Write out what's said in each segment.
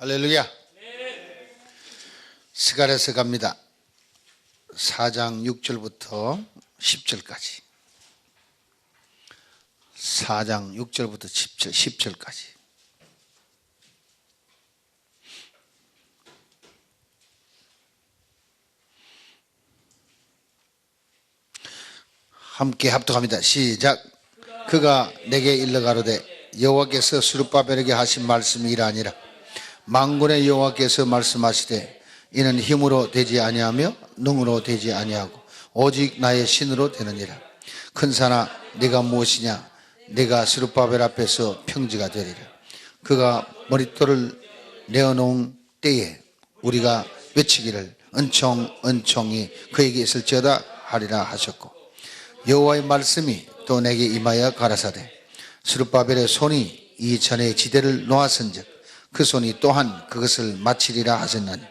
할렐루야. 스가랴서 갑니다. 4장 6절부터 10절까지. 4장 6절부터 10절까지. 함께 합독합니다. 시작. 그가 내게 일러 가로되 여호와께서 스룹바벨에게 하신 말씀이 이러하니라. 만군의 여호와께서 말씀하시되 이는 힘으로 되지 아니하며 능으로 되지 아니하고 오직 나의 신으로 되느니라. 큰 산아 네가 무엇이냐? 네가 스룹바벨 앞에서 평지가 되리라. 그가 머릿돌을 내어놓은 때에 우리가 외치기를 은총 은총이 그에게 있을지어다 하리라 하셨고, 여호와의 말씀이 또 내게 임하여 가라사대 스룹바벨의 손이 이 전에 지대를 놓았은즉 그 손이 또한 그것을 마치리라 하셨나니,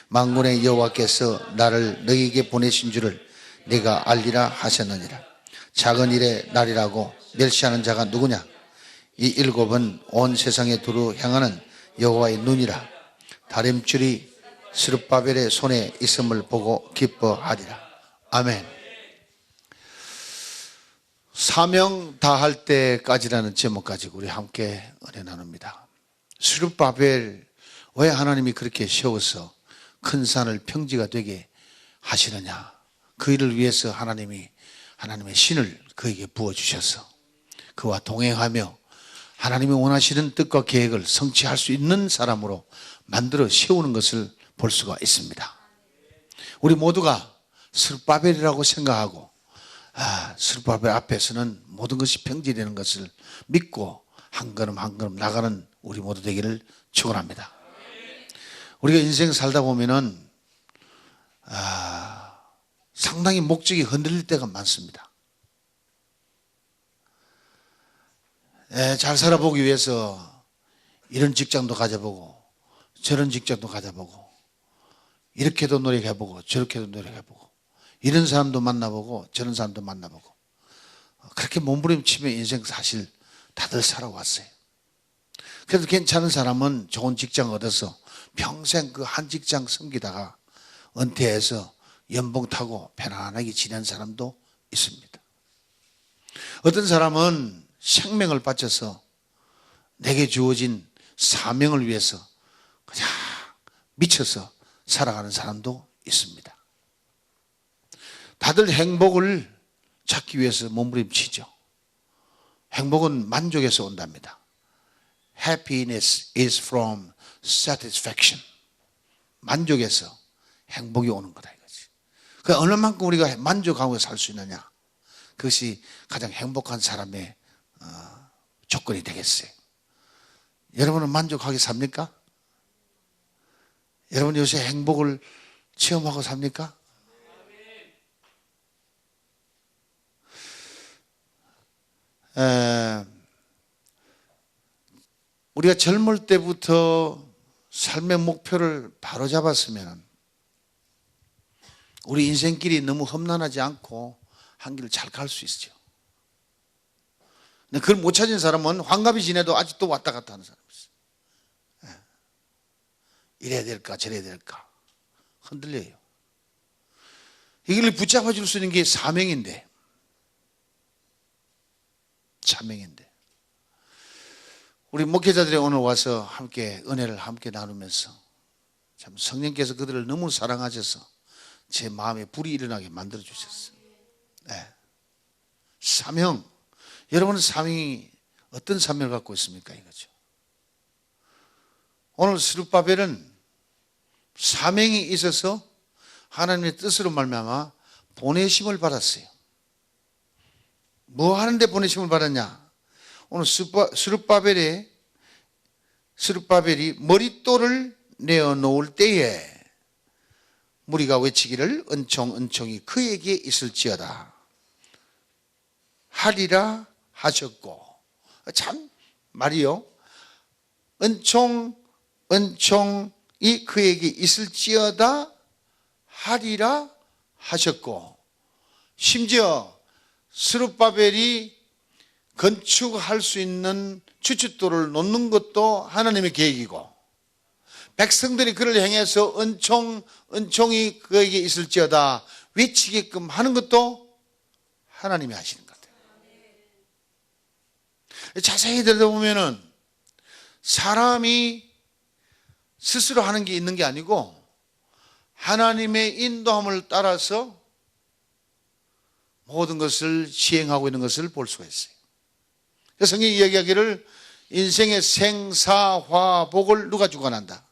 만군의 여호와께서 나를 너희에게 보내신 줄을 네가 알리라 하셨느니라. 작은 일의 날이라고 멸시하는 자가 누구냐? 이 일곱은 온 세상에 두루 향하는 여호와의 눈이라. 다림줄이 스룹바벨의 손에 있음을 보고 기뻐하리라. 아멘. 사명 다할 때까지라는 제목 가지고 우리 함께 은혜 나눕니다. 스룹바벨, 왜 하나님이 그렇게 세워서 큰 산을 평지가 되게 하시느냐? 그 일을 위해서 하나님이 하나님의 신을 그에게 부어주셔서 그와 동행하며 하나님이 원하시는 뜻과 계획을 성취할 수 있는 사람으로 만들어 세우는 것을 볼 수가 있습니다. 우리 모두가 스룹바벨이라고 생각하고 스룹바벨 앞에서는 모든 것이 평지되는 것을 믿고 한 걸음 한 걸음 나가는 우리 모두 되기를 축원합니다. 우리가 인생 살다 보면은 상당히 목적이 흔들릴 때가 많습니다. 잘 살아보기 위해서 이런 직장도 가져보고 저런 직장도 가져보고 이렇게도 노력해보고 저렇게도 노력해보고 이런 사람도 만나보고 저런 사람도 만나보고 그렇게 몸부림치며 인생 사실 다들 살아왔어요. 그래도 괜찮은 사람은 좋은 직장 얻어서 평생 그 한 직장 섬기다가 은퇴해서 연봉 타고 편안하게 지낸 사람도 있습니다. 어떤 사람은 생명을 바쳐서 내게 주어진 사명을 위해서 그냥 미쳐서 살아가는 사람도 있습니다. 다들 행복을 찾기 위해서 몸부림치죠. 행복은 만족에서 온답니다. Happiness is from satisfaction. 만족에서 행복이 오는 거다 이거지. 그 어느 만큼 우리가 만족하고 살 수 있느냐, 그것이 가장 행복한 사람의 조건이 되겠어요. 여러분은 만족하게 삽니까? 여러분 요새 행복을 체험하고 삽니까? 우리가 젊을 때부터 삶의 목표를 바로 잡았으면 우리 인생길이 너무 험난하지 않고 한 길을 잘 갈 수 있죠. 근데 그걸 못 찾은 사람은 환갑이 지내도 아직도 왔다 갔다 하는 사람이 있어요. 이래야 될까 저래야 될까 흔들려요. 이 길을 붙잡아 줄 수 있는 게 사명인데 우리 목회자들이 오늘 와서 함께 은혜를 함께 나누면서 참 성령께서 그들을 너무 사랑하셔서 제 마음에 불이 일어나게 만들어 주셨어요. 사명. 여러분은 사명이 어떤 사명을 갖고 있습니까? 이거죠. 오늘 스룹바벨은 사명이 있어서 하나님의 뜻으로 말미암아 보내심을 받았어요. 뭐 하는데 보내심을 받았냐? 오늘 스룹바벨이 머릿돌을 내어놓을 때에 무리가 외치기를 은총 은총이 그에게 있을지어다 하리라 하셨고, 참 말이요, 은총 은총이 그에게 있을지어다 하리라 하셨고, 심지어 스룹바벨이 건축할 수 있는 주춧돌을 놓는 것도 하나님의 계획이고 백성들이 그를 향해서 은총이 그에게 있을지어다 외치게끔 하는 것도 하나님이 하시는 것 같아요. 자세히 들여다보면은 사람이 스스로 하는 게 있는 게 아니고 하나님의 인도함을 따라서 모든 것을 시행하고 있는 것을 볼 수가 있어요. 성경이 이야기하기를 인생의 생사화복을 누가 주관한다?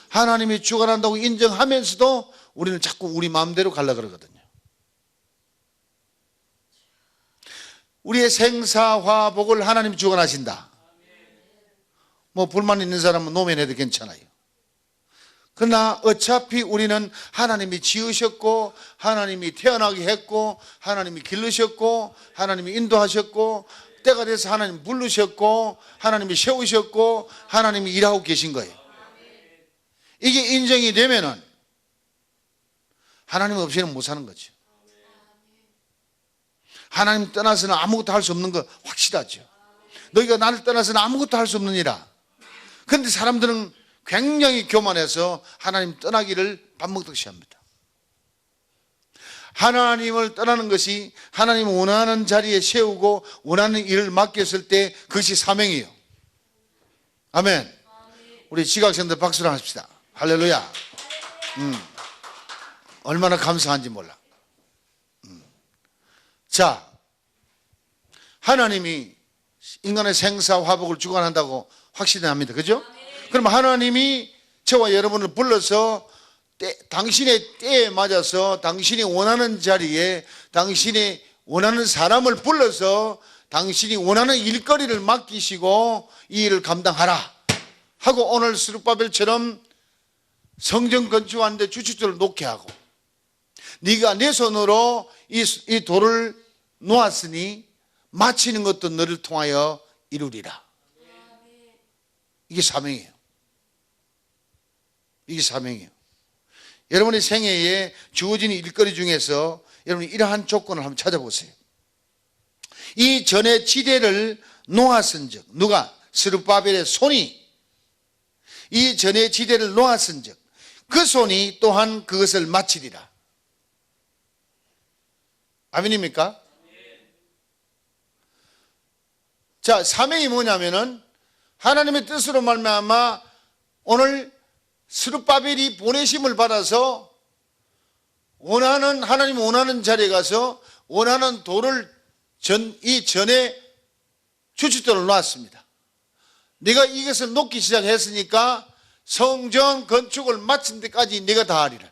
하나님이 주관한다고 인정하면서도 우리는 자꾸 우리 마음대로 가려고 그러거든요. 우리의 생사화복을 하나님이 주관하신다. 뭐 불만 있는 사람은 노면해도 괜찮아요. 그러나 어차피 우리는 하나님이 지으셨고 하나님이 태어나게 했고 하나님이 기르셨고 하나님이 인도하셨고 때가 돼서 하나님 부르셨고 하나님이 세우셨고 하나님이 일하고 계신 거예요. 이게 인정이 되면은 하나님 없이는 못 사는 거죠. 하나님 떠나서는 아무것도 할 수 없는 거 확실하죠. 너희가 나를 떠나서는 아무것도 할 수 없느니라. 그런데 사람들은 굉장히 교만해서 하나님 떠나기를 밥 먹듯이 합니다. 하나님을 떠나는 것이 하나님 원하는 자리에 세우고 원하는 일을 맡겼을 때 그것이 사명이에요. 아멘. 우리 지각생들 박수를 합시다. 할렐루야. 얼마나 감사한지 몰라. 자, 하나님이 인간의 생사화복을 주관한다고 확신합니다. 그죠? 그럼 하나님이 저와 여러분을 불러서 당신의 때에 맞아서 당신이 원하는 자리에 당신이 원하는 사람을 불러서 당신이 원하는 일거리를 맡기시고 이 일을 감당하라 하고 오늘 스룹바벨처럼 성전 건축하는데 주축들을 놓게 하고 네가 내 손으로 이 돌을 놓았으니 마치는 것도 너를 통하여 이루리라. 이게 사명이에요. 이게 사명이에요. 여러분의 생애에 주어진 일거리 중에서 여러분이 이러한 조건을 한번 찾아보세요. 이 전의 지대를 놓았은즉 누가? 스룹바벨의 손이 이 전의 지대를 놓았은즉 그 손이 또한 그것을 마치리라. 아멘입니까? 자, 사명이 뭐냐면은 하나님의 뜻으로 말미암아 오늘 스룹바벨이 보내심을 받아서 하나님 원하는 자리에 가서 원하는 돌을 이 전에 주춧돌을 놓았습니다. 네가 이것을 놓기 시작했으니까 성전 건축을 마친 데까지 네가 다 하리라.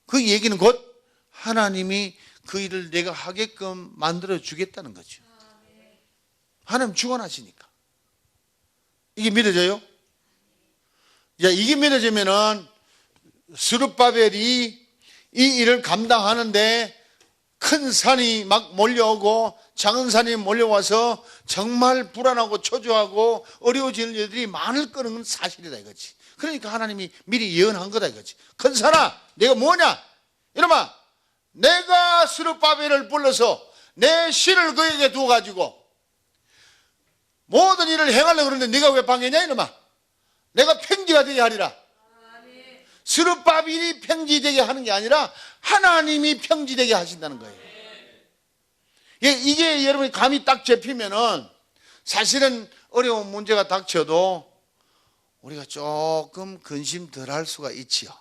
그 얘기는 곧 하나님이 그 일을 내가 하게끔 만들어 주겠다는 거죠. 하나님 주관하시니까. 이게 믿어져요? 자, 이게 믿어지면은 스룹바벨이 이 일을 감당하는데 큰 산이 막 몰려오고 작은 산이 몰려와서 정말 불안하고 초조하고 어려워지는 일들이 많을 거는 건 사실이다 이거지. 그러니까 하나님이 미리 예언한 거다 이거지. 큰 산아, 내가 뭐냐? 이놈아, 내가 스룹바벨을 불러서 내 신을 그에게 두어가지고 모든 일을 행하려고 그러는데 네가 왜 방해냐 이놈아. 내가 평지가 되게 하리라. 스룹바벨이 평지되게 하는 게 아니라 하나님이 평지되게 하신다는 거예요. 이게 여러분이 감이 딱 잡히면은 사실은 어려운 문제가 닥쳐도 우리가 조금 근심 덜 할 수가 있지요.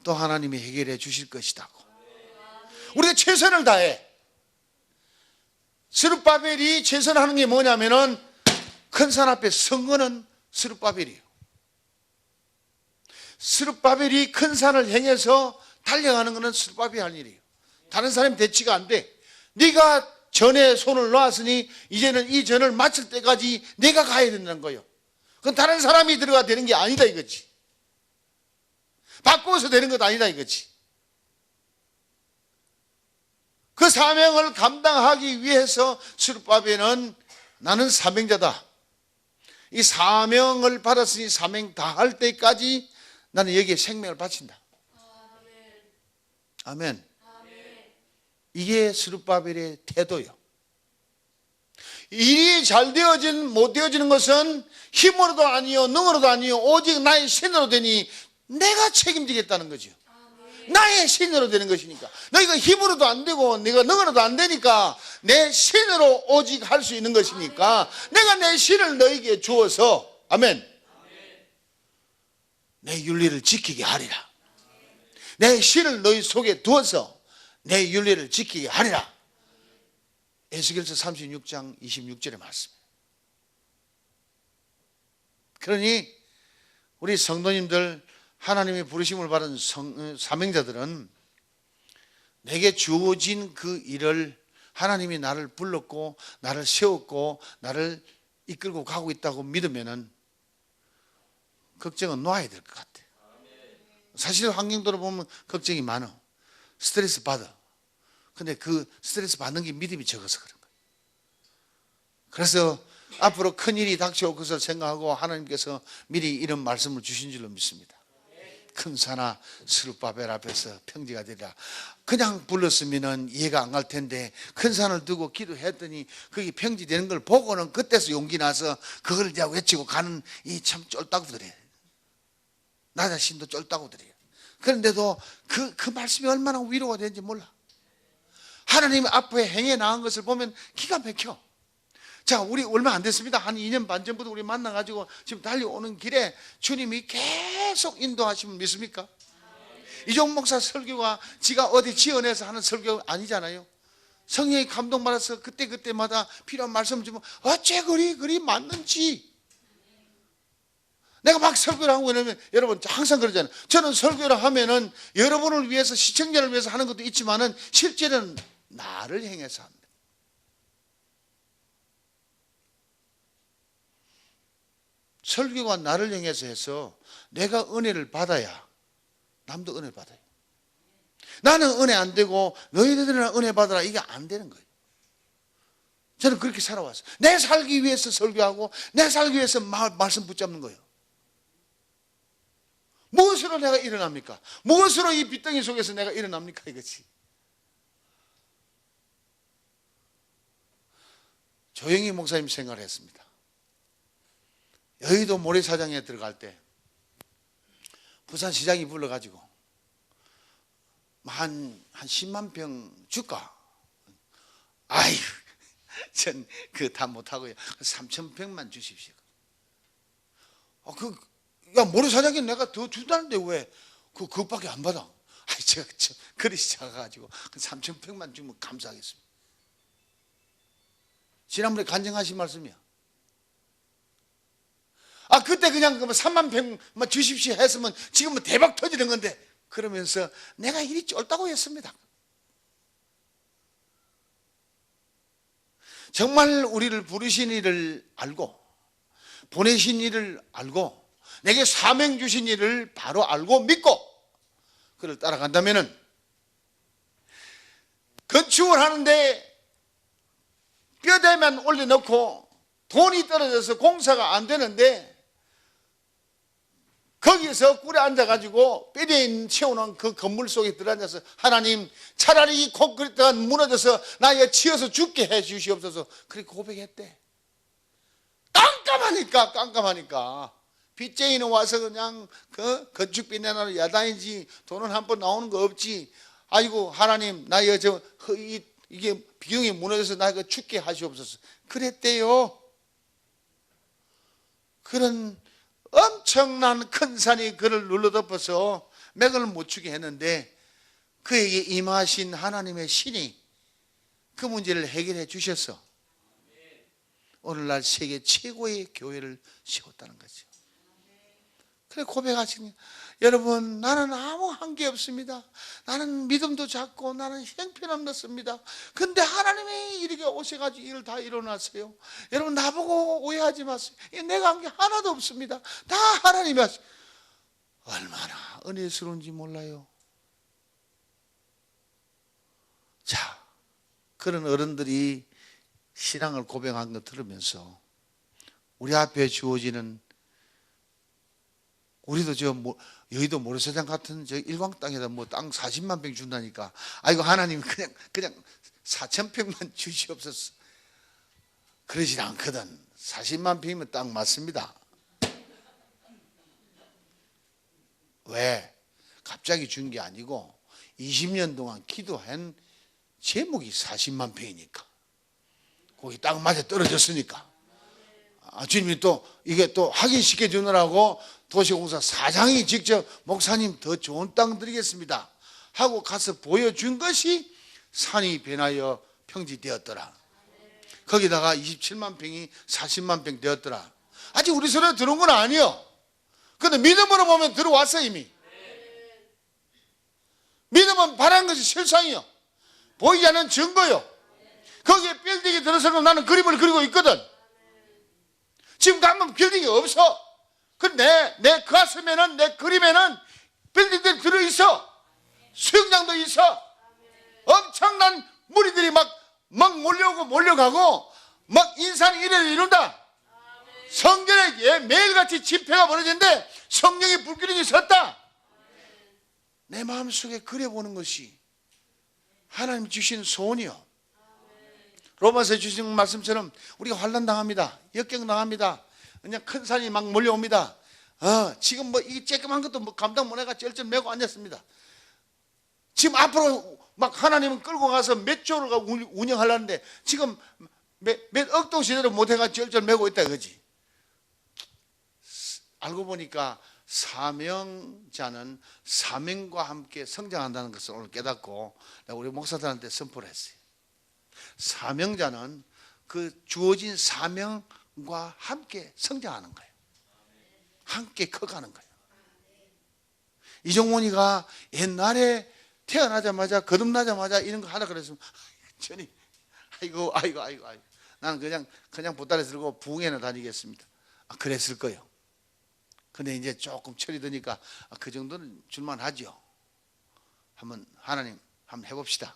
또 하나님이 해결해 주실 것이다고. 우리가 최선을 다해. 스룹바벨이 최선하는 게 뭐냐면은 큰 산 앞에 선 거는 스룹바벨이에요. 스룹바벨이 큰 산을 향해서 달려가는 것은 스룹바벨이 할 일이에요. 다른 사람이 대치가 안 돼. 네가 전에 손을 놓았으니 이제는 이 전을 마칠 때까지 내가 가야 된다는 거예요. 그건 다른 사람이 들어가 되는 게 아니다 이거지. 바꾸어서 되는 것도 아니다 이거지. 그 사명을 감당하기 위해서 스룹바벨은 나는 사명자다. 이 사명을 받았으니 사명 다 할 때까지 나는 여기에 생명을 바친다. 아멘. 이게 스룹바벨의 태도요. 일이 잘 되어진 못 되어지는 것은 힘으로도 아니요 능으로도 아니요 오직 나의 신으로 되니 내가 책임지겠다는 거죠. 나의 신으로 되는 것이니까. 너희가 힘으로도 안 되고 네가 능으로도 안 되니까 내 신으로 오직 할 수 있는 것이니까 내가 내 신을 너희에게 주어서 아멘, 내 윤리를 지키게 하리라. 내 신을 너희 속에 두어서 내 윤리를 지키게 하리라. 에스겔서 36장 26절의 말씀. 그러니 우리 성도님들, 하나님의 부르심을 받은 사명자들은 내게 주어진 그 일을 하나님이 나를 불렀고 나를 세웠고 나를 이끌고 가고 있다고 믿으면은 걱정은 놓아야 될 것 같아. 사실 환경도로 보면 걱정이 많아. 스트레스 받아. 근데 그 스트레스 받는 게 믿음이 적어서 그런 거야. 그래서 앞으로 큰일이 닥쳐올 것을 생각하고 하나님께서 미리 이런 말씀을 주신 줄로 믿습니다. 큰 산아 스룹바벨 앞에서 평지가 되리라. 그냥 불렀으면 이해가 안 갈 텐데 큰 산을 두고 기도했더니 그게 평지되는 걸 보고는 그때서 용기 나서 그걸 이제 외치고 가는 이 참 쫄따구들이에요. 나 자신도 쫄따구들이에요. 그런데도 그 말씀이 얼마나 위로가 되는지 몰라. 하나님 앞에 행해 나간 것을 보면 기가 막혀. 자, 우리 얼마 안 됐습니다. 한 2년 반 전부터 우리 만나가지고 지금 달려오는 길에 주님이 계속 인도하시면 믿습니까? 이종 목사 설교가 지가 어디 지어내서 하는 설교 아니잖아요. 성령이 감동받아서 그때마다 필요한 말씀을 주면 어째 그리 맞는지. 내가 막 설교를 하고 이러면 여러분 항상 그러잖아요. 저는 설교를 하면은 여러분을 위해서, 시청자를 위해서 하는 것도 있지만은 실제는 나를 향해서 합니다. 설교가 나를 향해서 해서 내가 은혜를 받아야 남도 은혜를 받아요. 나는 은혜 안 되고 너희들은 은혜 받아라, 이게 안 되는 거예요. 저는 그렇게 살아왔어요. 내 살기 위해서 설교하고 내 살기 위해서 말씀 붙잡는 거예요. 무엇으로 내가 일어납니까? 무엇으로 이 빗덩이 속에서 내가 일어납니까? 이거지. 조영희 목사님 생각을 했습니다. 여의도 모래사장에 들어갈 때 부산시장이 불러가지고 한 10만 평 줄까? 아유, 전 그 다 못하고요. 3,000평만 주십시오. 야, 모래사장에 내가 더 준다는데 왜 그것밖에 안 받아? 아이, 제가 그릇이 작아가지고 3,000평만 주면 감사하겠습니다. 지난번에 간증하신 말씀이야. 그때 그냥 3만 평만 주십시오 했으면 지금은 대박 터지는 건데, 그러면서 내가 일이 쫄다고 했습니다. 정말 우리를 부르신 일을 알고 보내신 일을 알고 내게 사명 주신 일을 바로 알고 믿고 그를 따라간다면은 건축을 하는데 뼈대만 올려놓고 돈이 떨어져서 공사가 안 되는데 거기서 꿀에 앉아가지고 뼈대인 채워놓은 그 건물 속에 들어앉아서 하나님, 차라리 이 콘크리트가 무너져서 나에 치여서 죽게 해 주시옵소서, 그렇게 고백했대. 깜깜하니까 빚쟁이는 와서 그냥 그 건축비 내놔로 야단이지 돈은 한 번 나오는 거 없지. 아이고 하나님, 나의 이게 비용이 무너져서 나 이거 죽게 하시옵소서, 그랬대요. 그런 엄청난 큰 산이 그를 눌러덮어서 맥을 못 추게 했는데 그에게 임하신 하나님의 신이 그 문제를 해결해 주셔서 오늘날 세계 최고의 교회를 세웠다는 거죠. 그래 고백하시니, 여러분, 나는 아무 한계 없습니다. 나는 믿음도 작고 나는 형편없습니다. 근데 하나님이 이렇게 오셔가지고 일을 다 일어났어요. 여러분, 나보고 오해하지 마세요. 내가 한 게 하나도 없습니다. 다 하나님이 하세요. 얼마나 은혜스러운지 몰라요. 자, 그런 어른들이 신앙을 고백한 거 들으면서 우리 앞에 주어지는, 우리도 여의도 모래사장 같은 일광 땅에다 땅 40만 평 준다니까, 아이고 하나님 그냥 4,000평만 주시옵소서. 그러질 않거든. 40만 평이면 딱 맞습니다. 왜? 갑자기 준 게 아니고 20년 동안 기도한 제목이 40만 평이니까. 거기 딱 맞아 떨어졌으니까. 주님이 또 이게 또 확인시켜 주느라고 도시공사 사장이 직접 목사님 더 좋은 땅 드리겠습니다 하고 가서 보여준 것이 산이 변하여 평지되었더라. 거기다가 27만 평이 40만 평 되었더라. 아직 우리 손에 들어온 건 아니요. 근데 믿음으로 보면 들어왔어 이미. 믿음은 바라는 것이 실상이요, 보이지 않는 증거요. 거기에 빌딩이 들어서고 나는 그림을 그리고 있거든. 지금 가면 빌딩이 없어. 근데 내 가슴에는, 내 그림에는 빌딩들이 들어있어. 수영장도 있어. 엄청난 무리들이 막 몰려오고 몰려가고 막 인산 이래를 이룬다. 성전에 매일같이 집회가 벌어지는데 성령의 불기둥이 섰다. 내 마음속에 그려보는 것이 하나님 주신 소원이요. 로마서에 주신 말씀처럼 우리가 환난 당합니다. 역경 당합니다. 그냥 큰 산이 막 몰려옵니다. 지금 뭐 이 쬐끔한 것도 뭐 감당 못해가 쩔쩔 매고 앉았습니다. 지금 앞으로 막 하나님은 끌고 가서 몇 조를 운영하려는데 지금 몇 억도 제대로 못해가 쩔쩔 매고 있다 그지. 알고 보니까 사명자는 사명과 함께 성장한다는 것을 오늘 깨닫고 내가 우리 목사들한테 선포를 했어요. 사명자는 그 주어진 사명과 함께 성장하는 거예요. 함께 커가는 거예요. 이종원이가 옛날에 태어나자마자 거듭나자마자 이런 거 하라 그랬으면 전이 아이고 나는 그냥 보따리 들고 부흥회나 다니겠습니다. 그랬을 거예요. 근데 이제 조금 철이 드니까 그 정도는 줄만 하죠. 하나님 한번 해봅시다.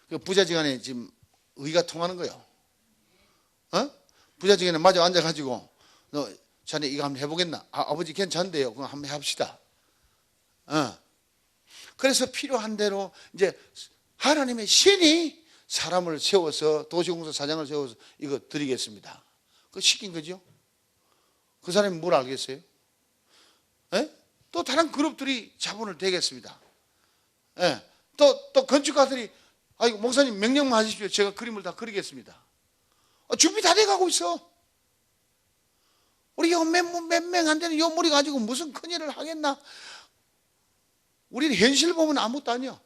그 부자지간에 지금 의가 통하는 거예요. 부자지간에 마저 앉아가지고 너 자네 이거 한번 해보겠나? 아버지 괜찮대요. 그럼 한번 해봅시다. 그래서 필요한 대로 이제 하나님의 신이 사람을 세워서 도시공사 사장을 세워서 이거 드리겠습니다. 그거 시킨 거죠. 그 사람이 뭘 알겠어요? 또 다른 그룹들이 자본을 대겠습니다. 또 건축가들이 아이고 목사님 명령만 하십시오. 제가 그림을 다 그리겠습니다. 준비 다 돼가고 있어. 우리 몇 명 안 되는 요 무리 가지고 무슨 큰일을 하겠나? 우리는 현실 보면 아무것도 아니야.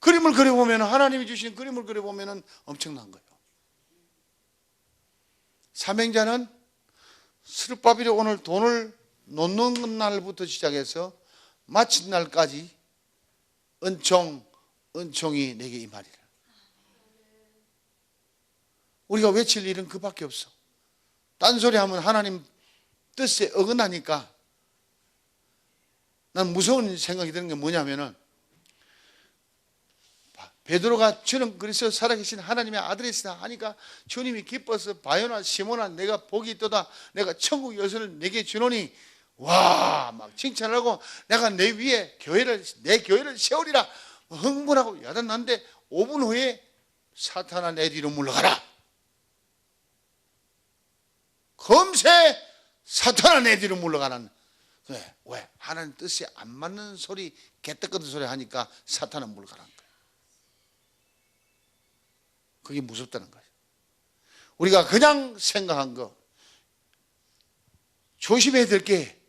그림을 그려보면, 하나님이 주신 그림을 그려보면 엄청난 거예요. 사명자는 스룹바벨이 오늘 돈을 놓는 날부터 시작해서 마친 날까지 은총이 내게 임하리라. 우리가 외칠 일은 그밖에 없어. 딴소리 하면 하나님 뜻에 어긋나니까. 난 무서운 생각이 드는 게 뭐냐면은 베드로가 주는 그리스도 살아계신 하나님의 아들이시다 하니까 주님이 기뻐서 바요나 시몬아 내가 복이 있도다. 내가 천국 여선을 내게 주노니 와 막 칭찬하고 내가 내 위에 내 교회를 세우리라 흥분하고 야단났는데 5분 후에 사탄아 내 뒤로 물러가라. 금세 사탄아 내 뒤로 물러가는. 왜? 하나님 뜻에 안 맞는 소리, 개떡같은 소리 하니까 사탄은 물러가는 거예요. 그게 무섭다는 거예요. 우리가 그냥 생각한 거 조심해야 될 게,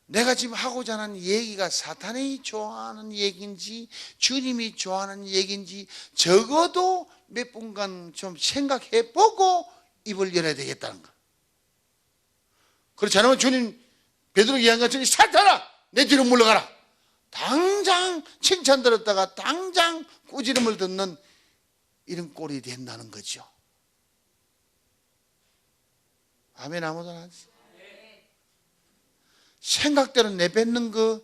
내가 지금 하고자 하는 얘기가 사탄이 좋아하는 얘기인지 주님이 좋아하는 얘기인지 적어도 몇 분간 좀 생각해 보고 입을 열어야 되겠다는 거. 그렇지 않으면 주님 베드로 얘기한 것처럼 사탄아 내 뒤로 물러가라. 당장 칭찬 들었다가 당장 꾸지름을 듣는 이런 꼴이 된다는 거죠. 아멘. 아무도 안 하지. 생각대로 내뱉는 것,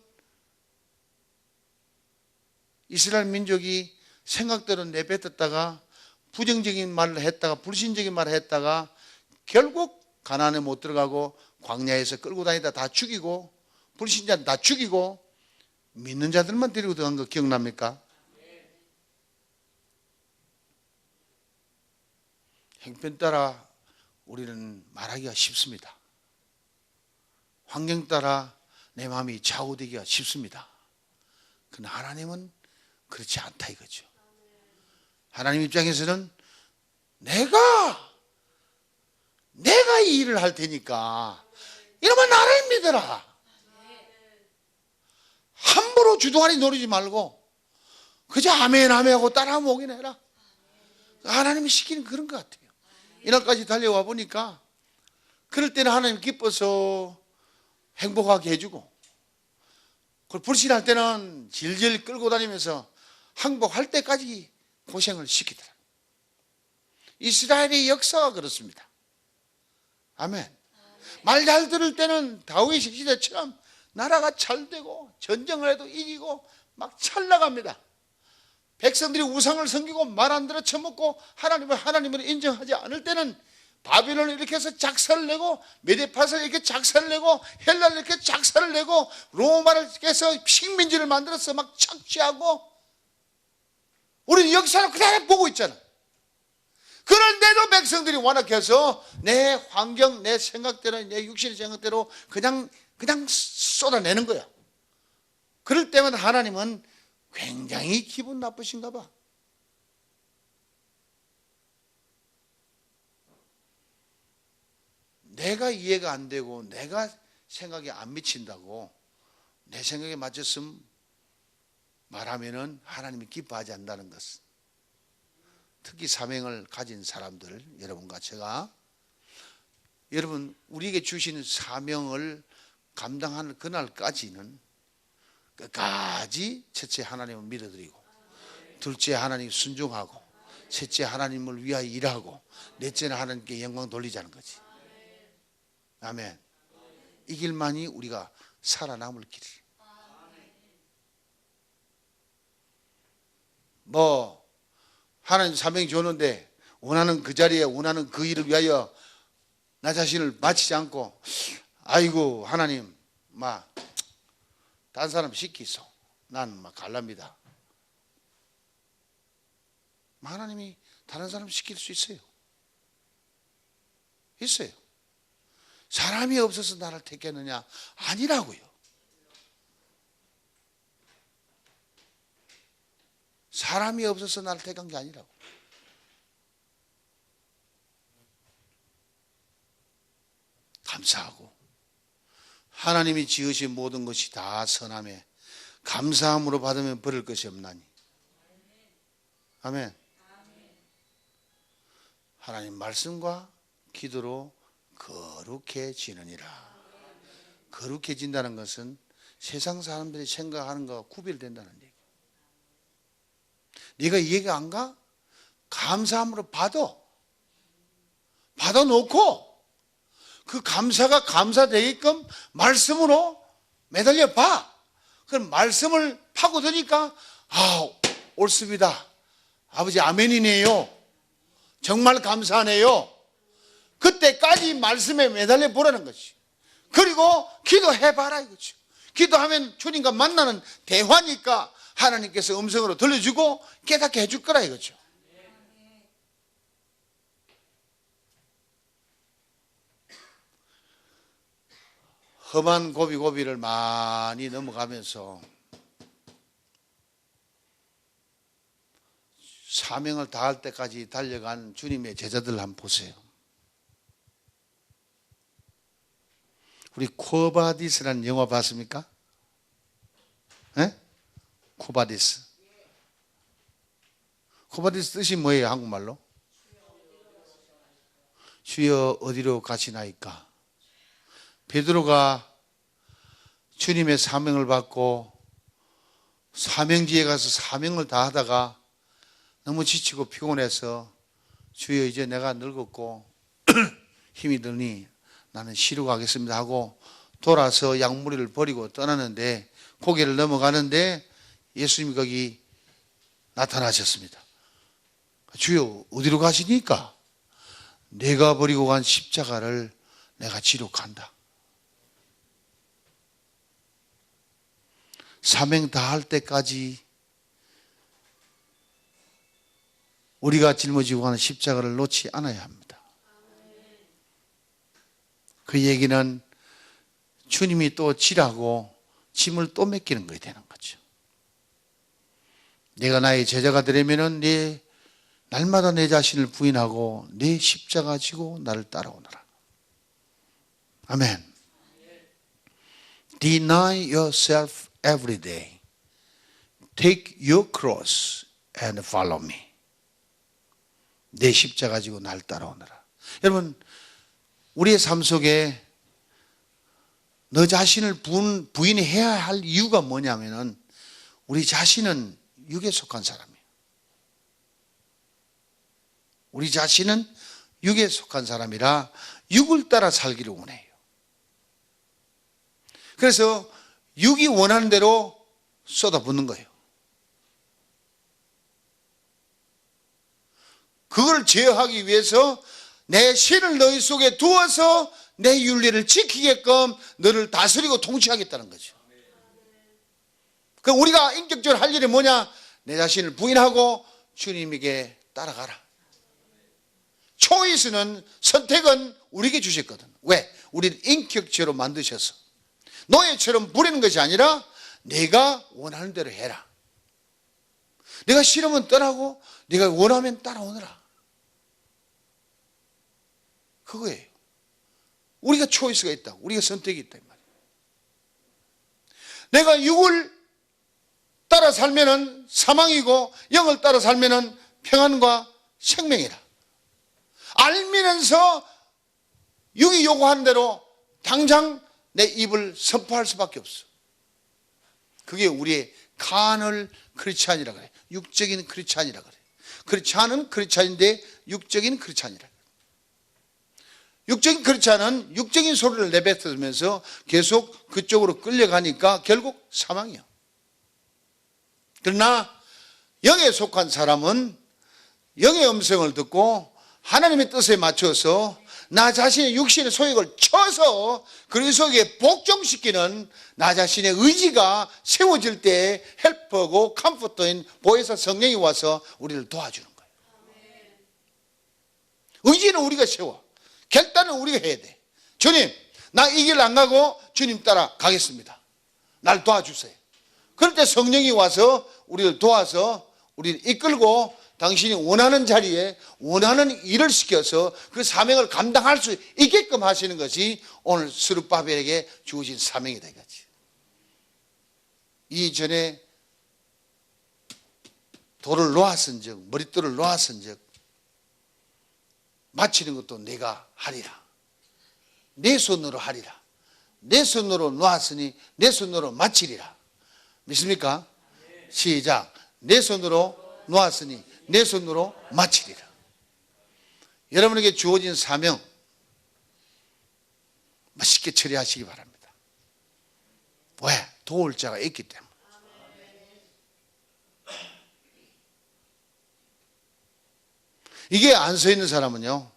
이스라엘 민족이 생각대로 내뱉었다가 부정적인 말을 했다가 불신적인 말을 했다가 결국 가나안에 못 들어가고 광야에서 끌고 다니다 다 죽이고 불신자는 다 죽이고 믿는 자들만 데리고 들어간 거 기억납니까? 행편 따라 우리는 말하기가 쉽습니다. 환경 따라 내 마음이 좌우되기가 쉽습니다. 그러나 하나님은 그렇지 않다 이거죠. 하나님 입장에서는 내가 이 일을 할 테니까 이러면 나를 믿어라. 함부로 주둥아리 노리지 말고 그저 아멘 하고 따라하면 오긴 해라. 하나님이 시키는 그런 것 같아요. 이날까지 달려와 보니까 그럴 때는 하나님 기뻐서 행복하게 해주고, 불신할 때는 질질 끌고 다니면서 항복할 때까지 고생을 시키더라. 이스라엘의 역사가 그렇습니다. 아멘. 말 잘 들을 때는 다윗 시대처럼 나라가 잘 되고 전쟁을 해도 이기고 막 잘 나갑니다. 백성들이 우상을 섬기고 말 안 들어 처먹고 하나님을 인정하지 않을 때는 바빌론을 이렇게 해서 작사를 내고 메데파를 이렇게 작사를 내고 헬라를 이렇게 작사를 내고 로마를 해서 식민지를 만들어서 막 착취하고, 우리는 역사를 그대로 보고 있잖아. 그런데도 백성들이 완악해서 내 환경, 내 생각대로, 내 육신의 생각대로 그냥 쏟아내는 거야. 그럴 때마다 하나님은 굉장히 기분 나쁘신가 봐. 내가 이해가 안 되고 내가 생각에 안 미친다고 내 생각에 맞췄음 말하면은 하나님이 기뻐하지 않는다는 것은, 특히 사명을 가진 사람들, 여러분과 제가, 여러분 우리에게 주신 사명을 감당하는 그날까지는 끝까지 첫째 하나님을 믿어드리고, 둘째 하나님 순종하고, 셋째 하나님을 위하여 일하고, 넷째는 하나님께 영광 돌리자는 거지. 아멘. 이 길만이 우리가 살아남을 길이에요. 하나님 사명이 줬는데 원하는 그 자리에 원하는 그 일을 위하여 나 자신을 바치지 않고, 아이고 하나님 다른 사람 시키소, 난 갈랍니다. 하나님이 다른 사람 시킬 수 있어요. 사람이 없어서 나를 택했느냐? 아니라고요. 사람이 없어서 나를 택한 게 아니라고. 감사하고, 하나님이 지으신 모든 것이 다 선함에 감사함으로 받으면 버릴 것이 없나니. 아멘. 하나님 말씀과 기도로 거룩해지느니라. 거룩해진다는 것은 세상 사람들이 생각하는 것과 구별된다는 얘기. 네가 이해가 안 가? 감사함으로 받아놓고 그 감사가 감사되게끔 말씀으로 매달려 봐. 그럼 말씀을 파고드니까 옳습니다. 아버지 아멘이네요. 정말 감사하네요. 그때까지 말씀에 매달려 보라는 거지. 그리고 기도해봐라 이거죠. 기도하면 주님과 만나는 대화니까 하나님께서 음성으로 들려주고 깨닫게 해줄 거라 이거죠. 험한 고비고비를 많이 넘어가면서 사명을 다할 때까지 달려간 주님의 제자들 한번 보세요. 우리 코바디스라는 영화 봤습니까? 네? 코바디스. 코바디스 뜻이 뭐예요, 한국말로? 주여 어디로 가시나이까? 베드로가 주님의 사명을 받고 사명지에 가서 사명을 다하다가 너무 지치고 피곤해서 주여 이제 내가 늙었고 힘이 드니 나는 쉬러 가겠습니다 하고 돌아서 양무리를 버리고 떠나는데 고개를 넘어가는데 예수님이 거기 나타나셨습니다. 주여 어디로 가시니까? 내가 버리고 간 십자가를 내가 지러 간다. 사명 다할 때까지 우리가 짊어지고 가는 십자가를 놓지 않아야 합니다. 그 얘기는 주님이 또 지라고 짐을 또 맡기는 것이 되는 거죠. 내가 나의 제자가 되려면 날마다 내 자신을 부인하고 내 십자가 지고 나를 따라오너라. 아멘. Deny yourself every day. Take your cross and follow me. 내 십자가 지고 날 따라오너라. 여러분, 우리의 삶 속에 너 자신을 부인해야 할 이유가 뭐냐면은 우리 자신은 육에 속한 사람이에요. 우리 자신은 육에 속한 사람이라 육을 따라 살기를 원해요. 그래서 육이 원하는 대로 쏟아붓는 거예요. 그걸 제어하기 위해서 내 신을 너희 속에 두어서 내 윤리를 지키게끔 너를 다스리고 통치하겠다는 거죠. 그럼 우리가 인격적으로 할 일이 뭐냐? 내 자신을 부인하고 주님에게 따라가라. 초이스는, 선택은 우리에게 주셨거든. 왜? 우리를 인격체로 만드셔서 노예처럼 부리는 것이 아니라 내가 원하는 대로 해라. 내가 싫으면 떠나고 내가 원하면 따라오너라. 그거예요. 우리가 초이스가 있다. 우리가 선택이 있다. 내가 육을 따라 살면은 사망이고 영을 따라 살면은 평안과 생명이라. 알면서 육이 요구하는 대로 당장 내 입을 선포할 수밖에 없어. 그게 우리의 카널 크리스찬이라 그래. 육적인 크리스찬이라 그래. 크리스찬은 크리스찬인데 육적인 크리스찬이라 그래. 육적인 크리스찬은 육적인 소리를 내뱉으면서 계속 그쪽으로 끌려가니까 결국 사망이야. 그러나 영에 속한 사람은 영의 음성을 듣고 하나님의 뜻에 맞춰서 나 자신의 육신의 소욕을 쳐서 그 속에 복종시키는 나 자신의 의지가 세워질 때 헬퍼고 컴포터인 보혜사 성령이 와서 우리를 도와주는 거예요. 의지는 우리가 세워. 결단은 우리가 해야 돼. 주님, 나 이 길 안 가고 주님 따라 가겠습니다. 날 도와주세요. 그럴 때 성령이 와서 우리를 도와서 우리를 이끌고 당신이 원하는 자리에 원하는 일을 시켜서 그 사명을 감당할 수 있게끔 하시는 것이 오늘 스룹바벨에게 주어진 사명이다 이거지. 이전에 돌을 놓았은즉, 머릿돌을 놓았은즉 마치는 것도 내가 하리라. 내 손으로 하리라. 내 손으로 놓았으니 내 손으로 마치리라. 믿습니까? 시작. 내 손으로 놓았으니 내 손으로 마치리라. 여러분에게 주어진 사명 맛있게 처리하시기 바랍니다. 왜? 도울 자가 있기 때문에. 이게 안 서 있는 사람은요,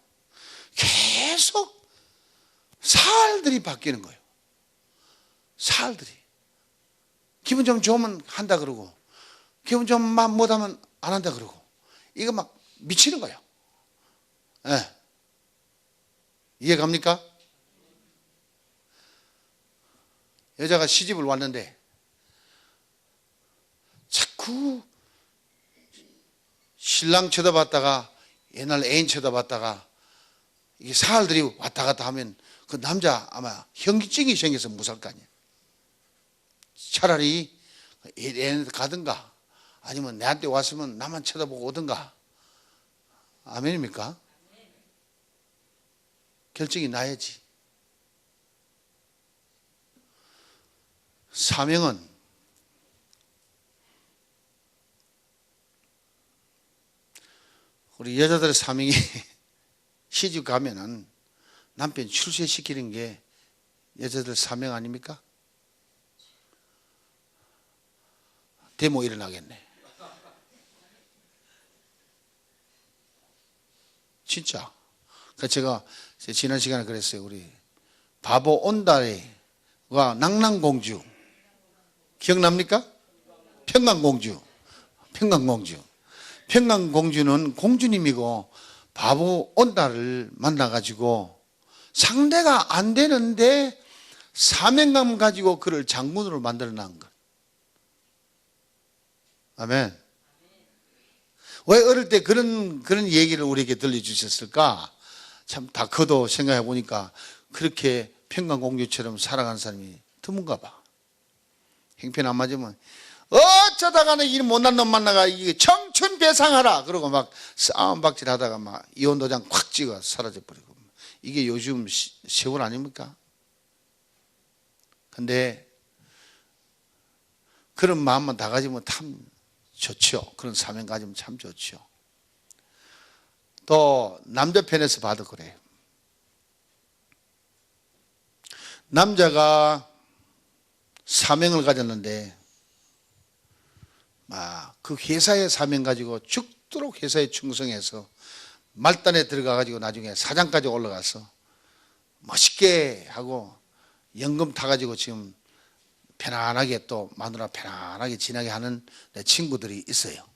계속 살들이 바뀌는 거예요. 살들이. 기분 좀 좋으면 한다 그러고, 기분 좀 못하면 안 한다 그러고, 이거 막 미치는 거예요. 네. 이해 갑니까? 여자가 시집을 왔는데 자꾸 신랑 쳐다봤다가 옛날 애인 쳐다봤다가 이게 사흘들이 왔다 갔다 하면 그 남자 아마 현기증이 생겨서 못 살 거 아니에요. 차라리 애인한테 가든가 아니면 내한테 왔으면 나만 쳐다보고 오든가. 아멘입니까? 결정이 나야지. 사명은 우리 여자들의 사명이 시집 가면은 남편 출세시키는 게 여자들 사명 아닙니까? 데모 일어나겠네. 진짜. 제가 지난 시간에 그랬어요. 우리 바보 온다리와 낭랑공주 기억납니까? 평강공주. 평강공주는 공주님이고 바보 온다를 만나가지고 상대가 안 되는데 사명감 가지고 그를 장군으로 만들어 놓은 것. 아멘. 왜 어릴 때 그런 얘기를 우리에게 들려주셨을까? 참 다 커도 생각해 보니까 그렇게 평강공주처럼 살아가는 사람이 드문가 봐. 형편 안 맞으면 어쩌다가는 이 못난 놈 만나가 이게 청춘 배상하라 그러고 막 싸움박질 하다가 막 이혼 도장 콱 찍어 사라져 버리고. 이게 요즘 세월 아닙니까? 근데 그런 마음만 다 가지면 참 좋죠. 그런 사명 가지면 참 좋죠. 또 남자 편에서 봐도 그래요. 남자가 사명을 가졌는데 그 회사의 사명 가지고 죽도록 회사에 충성해서 말단에 들어가 가지고 나중에 사장까지 올라가서 멋있게 하고 연금 타가지고 지금 편안하게 또 마누라 편안하게 지나게 하는 내 친구들이 있어요.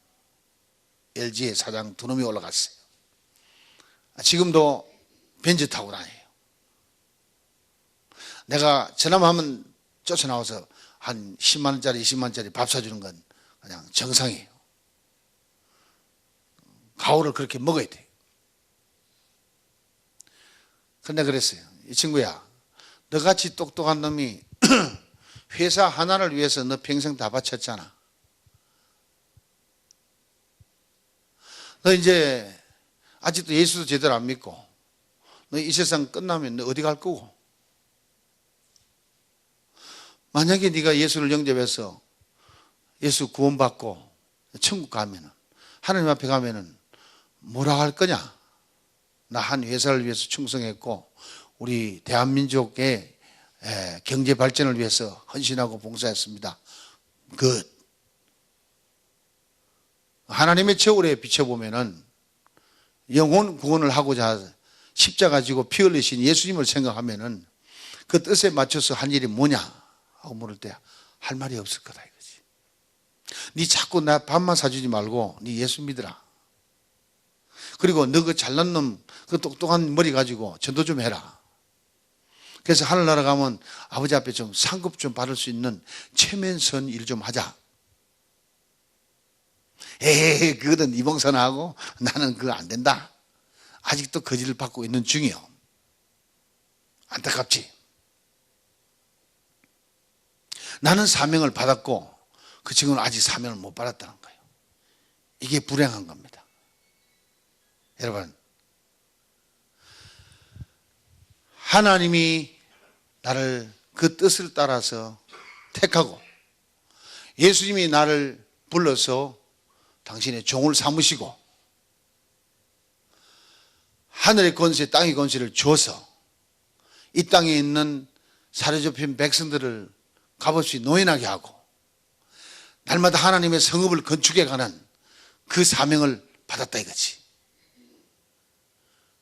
LG의 사장 두 놈이 올라갔어요. 지금도 벤츠 타고 다녀요. 내가 전화하면 쫓아나와서 한 10만 원짜리 20만 원짜리 밥 사주는 건 그냥 정상이에요. 가오를 그렇게 먹어야 돼. 근데 그랬어요. 이 친구야, 너같이 똑똑한 놈이 회사 하나를 위해서 너 평생 다 바쳤잖아. 너 이제 아직도 예수도 제대로 안 믿고 너 이 세상 끝나면 너 어디 갈 거고? 만약에 네가 예수를 영접해서 예수 구원받고 천국 가면은 하나님 앞에 가면은 뭐라 할 거냐? 나 한 회사를 위해서 충성했고 우리 대한민족의 경제 발전을 위해서 헌신하고 봉사했습니다. 굿. 하나님의 저울에 비춰보면은 영혼 구원을 하고자 십자가 지고 피 흘리신 예수님을 생각하면은 그 뜻에 맞춰서 한 일이 뭐냐 하고 물을 때 할 말이 없을 거다 이거지. 네 자꾸 나 밥만 사주지 말고 네 예수 믿으라. 그리고 너 그 잘난 놈 그 똑똑한 머리 가지고 전도 좀 해라. 그래서 하늘나라 가면 아버지 앞에 좀 상급 좀 받을 수 있는 체면선 일 좀 하자. 에이 그거는 이봉사나 하고 나는 그거 안 된다. 아직도 거지를 받고 있는 중이요. 안타깝지. 나는 사명을 받았고 그 친구는 아직 사명을 못 받았다는 거예요. 이게 불행한 겁니다. 여러분, 하나님이 나를 그 뜻을 따라서 택하고 예수님이 나를 불러서 당신의 종을 삼으시고 하늘의 권세, 땅의 권세를 줘서 이 땅에 있는 사로잡힌 백성들을 값없이 노인하게 하고 날마다 하나님의 성읍을 건축해가는 그 사명을 받았다 이거지.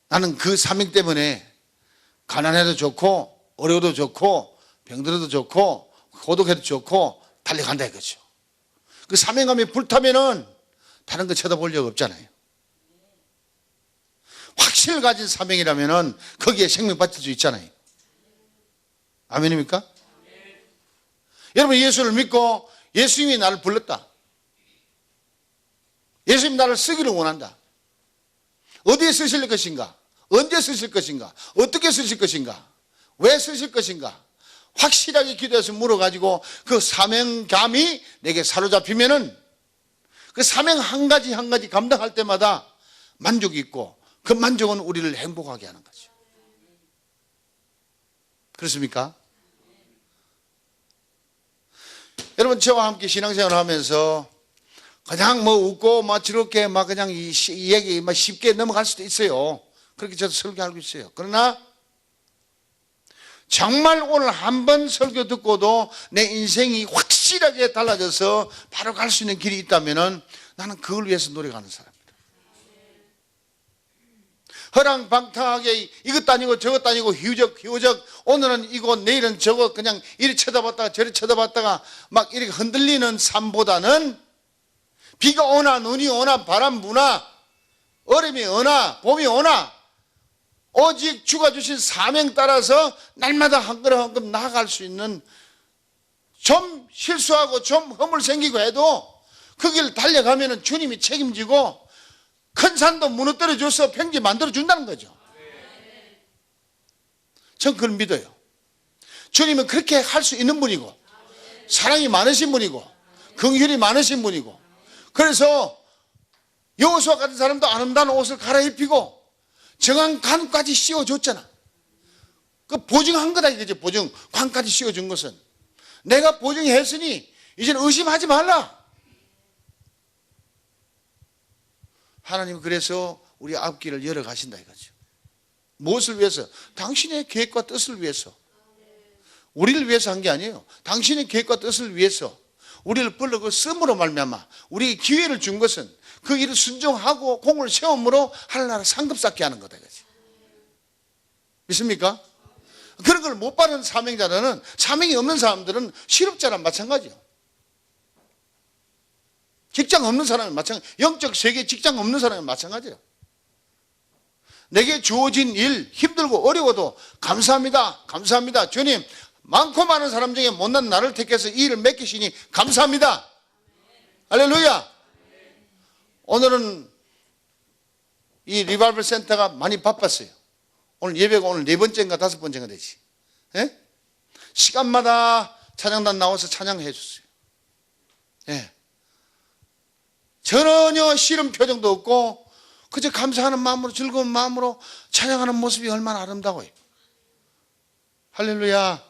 나는 그 사명 때문에 가난해도 좋고 어려워도 좋고 병들어도 좋고 고독해도 좋고 달려간다 이거죠. 그 사명감이 불타면은 다른 거 쳐다볼 적 없잖아요. 확신을 가진 사명이라면은 거기에 생명 받을 수 있잖아요. 아멘입니까? 여러분, 예수를 믿고 예수님이 나를 불렀다. 예수님이 나를 쓰기를 원한다. 어디에 쓰실 것인가? 언제 쓰실 것인가? 어떻게 쓰실 것인가? 왜 쓰실 것인가? 확실하게 기도해서 물어가지고 그 사명감이 내게 사로잡히면은 그 사명 한 가지 한 가지 감당할 때마다 만족이 있고 그 만족은 우리를 행복하게 하는 거죠. 그렇습니까? 여러분, 저와 함께 신앙생활을 하면서 그냥 뭐 웃고 막 즐겁게 막 그냥 이 얘기 막 쉽게 넘어갈 수도 있어요. 그렇게 저도 설교하고 있어요. 그러나 정말 오늘 한 번 설교 듣고도 내 인생이 확실하게 달라져서 바로 갈 수 있는 길이 있다면 나는 그걸 위해서 노력하는 사람입니다. 허랑방탕하게 이것도 아니고 저것도 아니고 휘우적 오늘은 이거 내일은 저거 그냥 이리 쳐다봤다가 저리 쳐다봤다가 막 이렇게 흔들리는 삶보다는 비가 오나 눈이 오나 바람 부나 얼음이 오나 봄이 오나 오직 주가 주신 사명 따라서 날마다 한 걸음 한 걸음 나아갈 수 있는, 좀 실수하고 좀 허물 생기고 해도 그 길 달려가면 주님이 책임지고 큰 산도 무너뜨려 줘서 평지 만들어 준다는 거죠. 전 그걸 믿어요. 주님은 그렇게 할 수 있는 분이고 사랑이 많으신 분이고 긍휼이 많으신 분이고, 그래서 여호수아 같은 사람도 아름다운 옷을 갈아입히고 정한 관까지 씌워줬잖아. 그 보증한 거다 이거지. 보증, 관까지 씌워준 것은 내가 보증했으니 이제는 의심하지 말라. 하나님은 그래서 우리 앞길을 열어 가신다 이거죠. 무엇을 위해서? 당신의 계획과 뜻을 위해서. 우리를 위해서 한 게 아니에요. 당신의 계획과 뜻을 위해서 우리를 불러 그 씀으로 말미암아 우리에게 기회를 준 것은 그 일을 순종하고 공을 세움으로 하늘나라 상급 쌓게 하는 거다 이거지. 믿습니까? 그런 걸 못 받은 사명자들은, 사명이 없는 사람들은 실업자랑 마찬가지예요. 직장 없는 사람은 마찬가지, 영적 세계 직장 없는 사람은 마찬가지예요. 내게 주어진 일 힘들고 어려워도 감사합니다, 감사합니다. 주님, 많고 많은 사람 중에 못난 나를 택해서 이 일을 맡기시니 감사합니다. 할렐루야. 오늘은 이 리바이벌 센터가 많이 바빴어요. 오늘 예배가 오늘 4번째인가 5번째인가 되지. 예? 시간마다 찬양단 나와서 찬양해 줬어요. 예. 전혀 싫은 표정도 없고 그저 감사하는 마음으로, 즐거운 마음으로 찬양하는 모습이 얼마나 아름다워요. 할렐루야.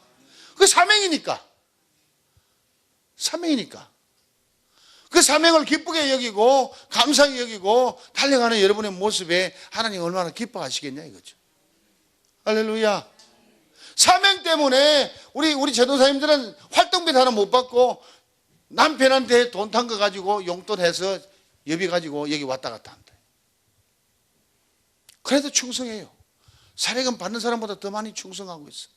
그 사명이니까. 사명이니까. 그 사명을 기쁘게 여기고 감사하게 여기고 달려가는 여러분의 모습에 하나님 얼마나 기뻐하시겠냐 이거죠. 할렐루야. 사명 때문에 우리 제도사님들은 활동비 하나 못 받고 남편한테 돈 탄 거 가지고 용돈 해서 여비 가지고 여기 왔다 갔다 한다. 그래도 충성해요. 사명은 받는 사람보다 더 많이 충성하고 있어.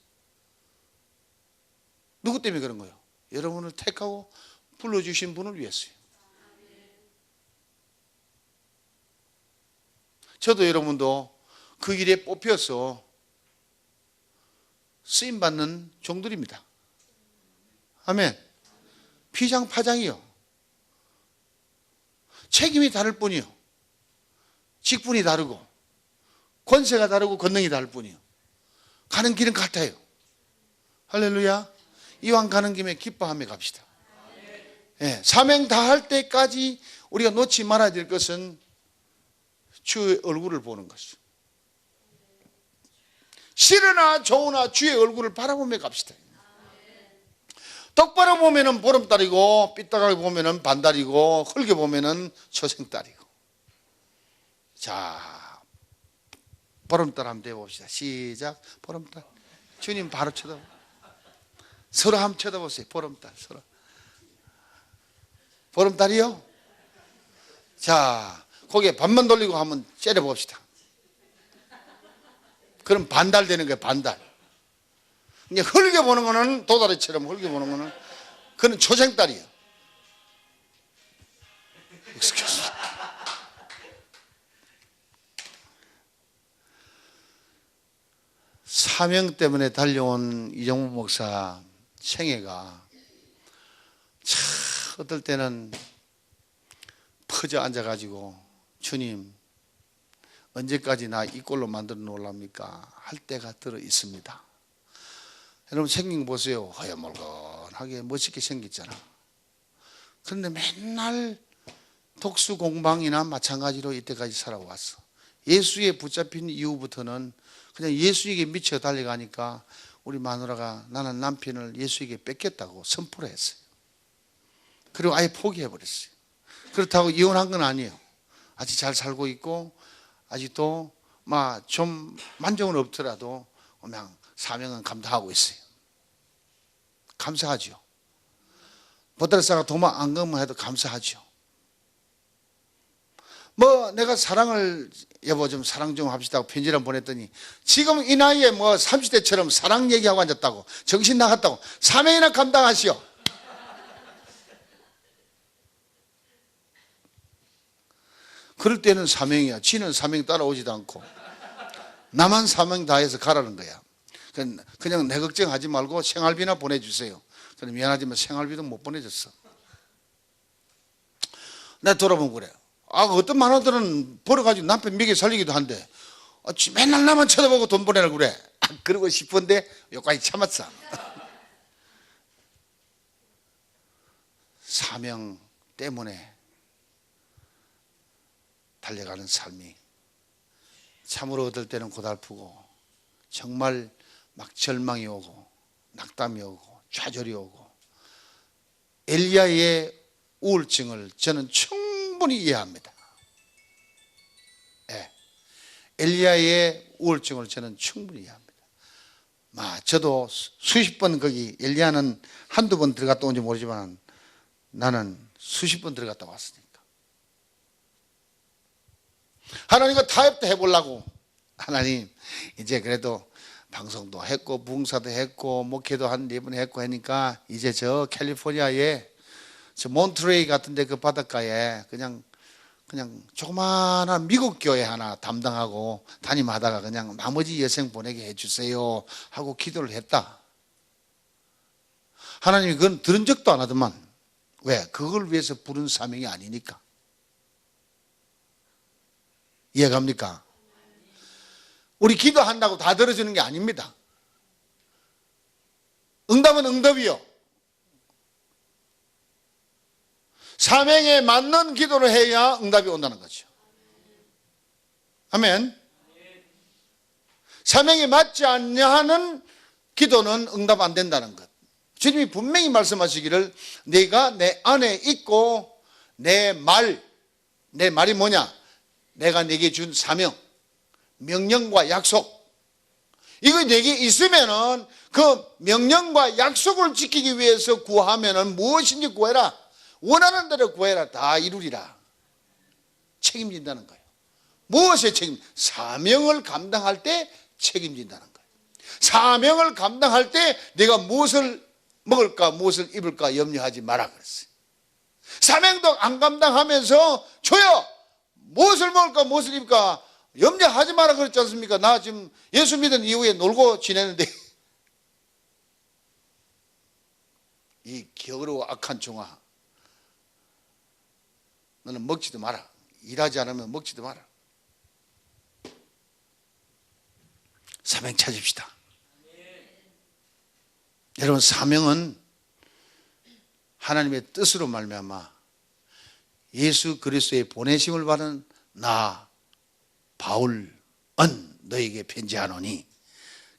누구 때문에 그런 거예요? 여러분을 택하고 불러주신 분을 위해서요. 저도 여러분도 그 일에 뽑혀서 쓰임받는 종들입니다. 아멘. 피장파장이요. 책임이 다를 뿐이요. 직분이 다르고 권세가 다르고 권능이 다를 뿐이요. 가는 길은 같아요. 할렐루야. 이왕 가는 김에 기뻐하며 갑시다. 예, 사명 다 할 때까지 우리가 놓지 말아야 될 것은 주의 얼굴을 보는 것이죠. 싫으나 좋으나 주의 얼굴을 바라보며 갑시다. 똑바로 보면은 보름달이고 삐딱하게 보면은 반달이고 흙게 보면은 초생달이고. 자, 보름달 한번 대봅시다. 시작. 보름달. 주님 바로 쳐다보. 서로 한번 쳐다보세요. 보름달 서로. 보름달이요? 자, 고개 반만 돌리고 한번 째려봅시다. 그럼 반달 되는 거예요. 반달. 이제 흘겨 보는 거는 도다리처럼 흘겨 보는 거는 그는 초생달이에요. 사명 때문에 달려온 이정무 목사 생애가 참 어떨 때는 퍼져 앉아가지고 주님 언제까지 나 이 꼴로 만들어 놓으랍니까 할 때가 들어 있습니다. 여러분 생긴 거 보세요. 허여멀건하게 멋있게 생겼잖아. 그런데 맨날 독수 공방이나 마찬가지로 이때까지 살아왔어. 예수에 붙잡힌 이후부터는 그냥 예수에게 미쳐 달려가니까 우리 마누라가 나는 남편을 예수에게 뺏겼다고 선포를 했어요. 그리고 아예 포기해버렸어요. 그렇다고 이혼한 건 아니에요. 아직 잘 살고 있고 아직도 좀 만족은 없더라도 그냥 사명은 감당하고 있어요. 감사하죠. 보따리싸가 도망 안 가면 해도 감사하죠. 내가 사랑을 여보 좀 사랑 좀 합시다 하고 편지를 보냈더니 지금 이 나이에 30대처럼 사랑 얘기하고 앉았다고 정신 나갔다고 사명이나 감당하시오. 그럴 때는 사명이야. 지는 사명 따라오지도 않고 나만 사명 다해서 가라는 거야. 그냥 내 걱정하지 말고 생활비나 보내주세요. 근데 미안하지만 생활비도 못 보내줬어. 내가 돌아보면 그래. 어떤 만화들은 벌어가지고 남편 먹여 살리기도 한데 맨날 나만 쳐다보고 돈 보내라고 그래. 그러고 싶은데 여기까지 참았어. 사명 때문에 달려가는 삶이 참으로 어떨 때는 고달프고 정말 막 절망이 오고 낙담이 오고 좌절이 오고 엘리야의 우울증을 저는 충분히 이해합니다. 예. 엘리야의 우울증을 저는 충분히 이해합니다. 저도 수십 번 거기 엘리야는 한두 번 들어갔다 온지 모르지만 나는 수십 번 들어갔다 왔으니까 하나님과 타협도 해보려고 하나님 이제 그래도 방송도 했고 부흥사도 했고 목회도 한 4번 했고 하니까 이제 저 캘리포니아에 저 몬트레이 같은 데 그 바닷가에 그냥 조그마한 미국 교회 하나 담당하고 담임하다가 그냥 나머지 여생 보내게 해주세요 하고 기도를 했다. 하나님이 그건 들은 적도 안 하더만. 왜? 그걸 위해서 부른 사명이 아니니까. 이해갑니까? 우리 기도한다고 다 들어주는 게 아닙니다. 응답은 응답이요. 사명에 맞는 기도를 해야 응답이 온다는 거죠. 아멘. 사명에 맞지 않냐 하는 기도는 응답 안 된다는 것. 주님이 분명히 말씀하시기를 내가 내 안에 있고 내 말이 뭐냐? 내가 내게 준 사명, 명령과 약속. 이거 내게 있으면은 그 명령과 약속을 지키기 위해서 구하면은 무엇인지 구해라. 원하는 대로 구해라. 다 이루리라. 책임진다는 거예요. 무엇에 책임? 사명을 감당할 때 책임진다는 거예요. 사명을 감당할 때 내가 무엇을 먹을까 무엇을 입을까 염려하지 마라 그랬어요. 사명도 안 감당하면서 줘요. 무엇을 먹을까 무엇을 입을까 염려하지 마라 그랬지 않습니까? 나 지금 예수 믿은 이후에 놀고 지내는데 이 게으르고 악한 종아, 너는 먹지도 마라. 일하지 않으면 먹지도 마라. 사명 찾읍시다. 여러분, 사명은 하나님의 뜻으로 말미암아 예수 그리스도의 보내심을 받은 나 바울은 너에게 편지하노니,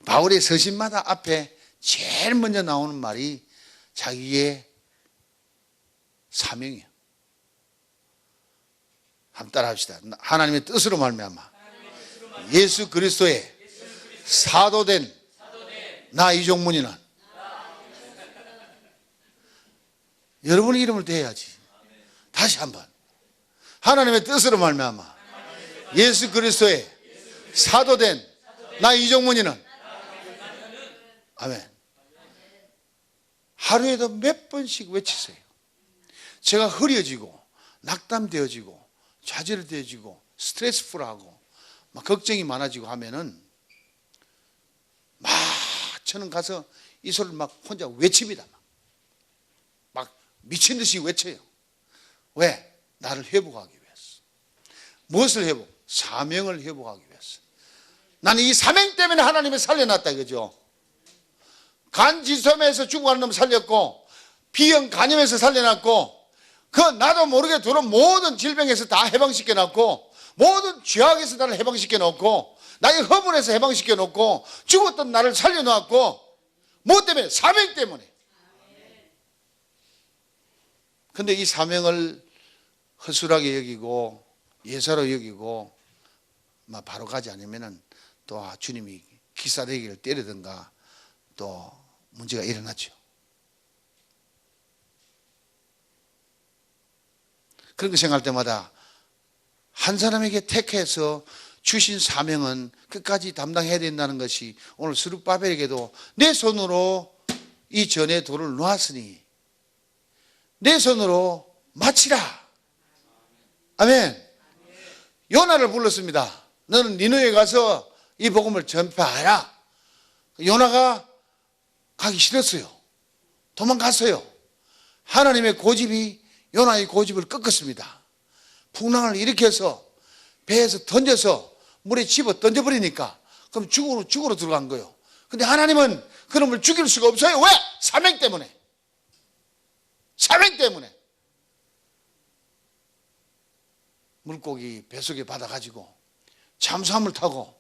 바울의 서신마다 앞에 제일 먼저 나오는 말이 자기의 사명이에요. 한번 따라 합시다. 하나님의 뜻으로 말미암아 예수 그리스도의 사도된 나 이종문이는, 여러분의 이름을 대야지. 다시 한번. 하나님의 뜻으로 말미암아 예수 그리스도의 사도된 나 이종문이는, 아멘. 하루에도 몇 번씩 외치세요. 제가 흐려지고 낙담되어지고 좌절되어지고 스트레스풀하고 막 걱정이 많아지고 하면은 막 저는 가서 이 소리를 막 혼자 외칩니다. 막 미친 듯이 외쳐요. 왜? 나를 회복하기 위해서. 무엇을 회복? 사명을 회복하기 위해서. 나는 이 사명 때문에 하나님이 살려놨다 이거죠. 간지섬에서 죽어가는 놈 살렸고, 비형 간염에서 살려놨고, 그 나도 모르게 들어온 모든 질병에서 다 해방시켜놨고, 모든 죄악에서 나를 해방시켜놓고, 나의 허물에서 해방시켜놓고, 죽었던 나를 살려놓았고, 뭐 때문에? 사명 때문에. 근데 이 사명을 허술하게 여기고 예사로 여기고 막 바로 가지 않으면은 또 주님이 기사대기를 때리든가 또 문제가 일어나죠. 그런 거 생각할 때마다 한 사람에게 택해서 주신 사명은 끝까지 담당해야 된다는 것이, 오늘 스룹바벨에게도 내 손으로 이 전에 돌을 놓았으니 내 손으로 마치라. 아멘. 요나를 불렀습니다. 너는 니느웨에 가서 이 복음을 전파하라. 요나가 가기 싫었어요. 도망갔어요. 하나님의 고집이 요나의 고집을 꺾었습니다. 풍랑을 일으켜서 배에서 던져서 물에 집어 던져버리니까 그럼 죽으러 들어간 거예요. 근데 하나님은 그놈을 죽일 수가 없어요. 왜? 사명 때문에. 사명 때문에. 물고기 뱃속에 받아가지고 잠수함을 타고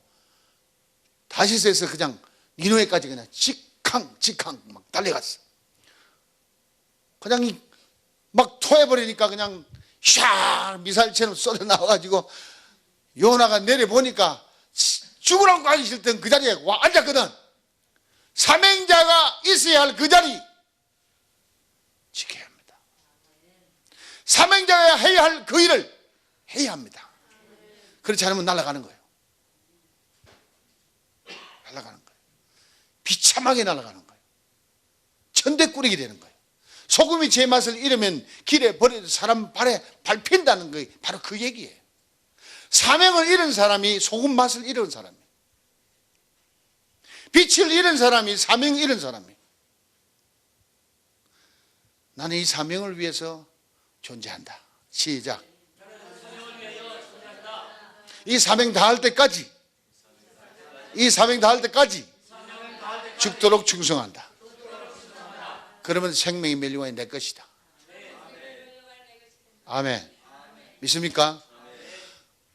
다시스에서 그냥 니느웨까지 그냥 직항 막 달려갔어. 그냥 막 토해버리니까 그냥 샤 미사일처럼 쏟아 나와가지고 요나가 내려보니까 죽으라고 가기 싫던 그 자리에 와 앉았거든. 사명자가 있어야 할 그 자리 지켜야 합니다. 사명자가 해야 할 그 일을 해야 합니다. 그렇지 않으면 날아가는 거예요. 날아가는 거예요. 비참하게 날아가는 거예요. 천대꾸리게 되는 거예요. 소금이 제 맛을 잃으면 길에 버려도 사람 발에 밟힌다는 거 바로 그 얘기예요. 사명을 잃은 사람이 소금 맛을 잃은 사람이에요. 빛을 잃은 사람이 사명을 잃은 사람이에요. 나는 이 사명을 위해서 존재한다. 시작. 이 사명 다 할 때까지, 이 사명 다 할 때까지 죽도록 충성한다. 그러면 생명이 멸류관이 내 것이다. 아멘. 믿습니까?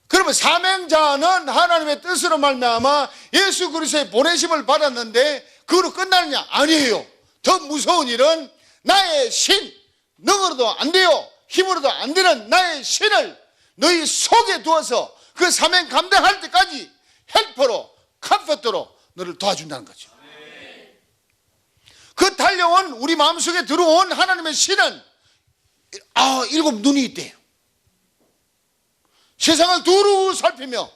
그러면 사명자는 하나님의 뜻으로 말미암아 예수 그리스도의 보내심을 받았는데 그거로 끝나느냐? 아니에요. 더 무서운 일은 나의 신, 능으로도 안 돼요, 힘으로도 안 되는 나의 신을 너희 속에 두어서 그 사명 감당할 때까지 헬퍼로, 컴포터로 너를 도와준다는 거죠. 그 달려온 우리 마음속에 들어온 하나님의 신은 7 눈이 있대요. 세상을 두루 살피며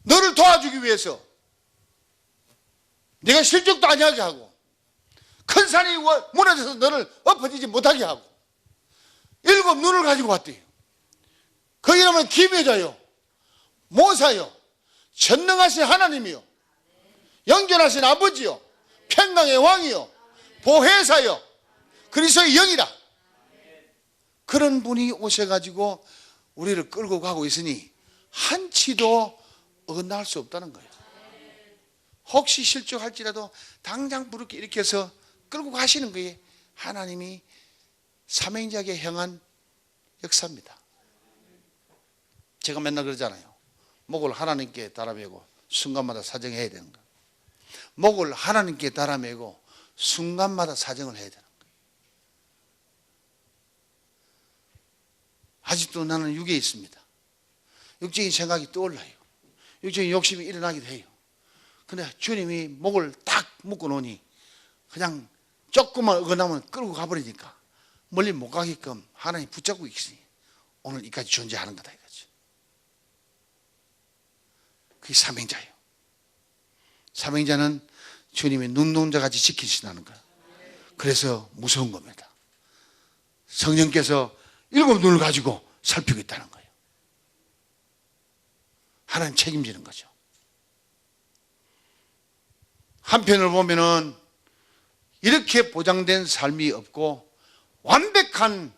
너를 도와주기 위해서 네가 실족도 아니하게 하고 큰 산이 무너져서 너를 엎어지지 못하게 하고 7 눈을 가지고 왔대요. 그 이름은 기묘자요, 모사요, 전능하신 하나님이요, 영존하신 아버지요, 평강의 왕이요, 보혜사요, 그리스도의 영이라. 그런 분이 오셔가지고 우리를 끌고 가고 있으니 한치도 어긋날 수 없다는 거예요. 혹시 실족할지라도 당장 부르게 일으켜서 끌고 가시는 거예요. 하나님이 사명자에게 향한 역사입니다. 제가 맨날 그러잖아요. 목을 하나님께 달아매고 순간마다 사정해야 되는 거예요. 목을 하나님께 달아매고 순간마다 사정을 해야 되는 거예요. 아직도 나는 육에 있습니다. 육적인 생각이 떠올라요. 육적인 욕심이 일어나기도 해요. 근데 주님이 목을 딱 묶어 놓으니 그냥 조금만 어긋나면 끌고 가버리니까 멀리 못 가게끔 하나님 붙잡고 있으니 오늘 이까지 존재하는 거다 이거죠. 그게 사명자예요. 사명자는 주님의 눈동자같이 지키신다는 거예요. 그래서 무서운 겁니다. 성령께서 7 눈을 가지고 살피고 있다는 거예요. 하나님 책임지는 거죠. 한편을 보면은 이렇게 보장된 삶이 없고 완벽한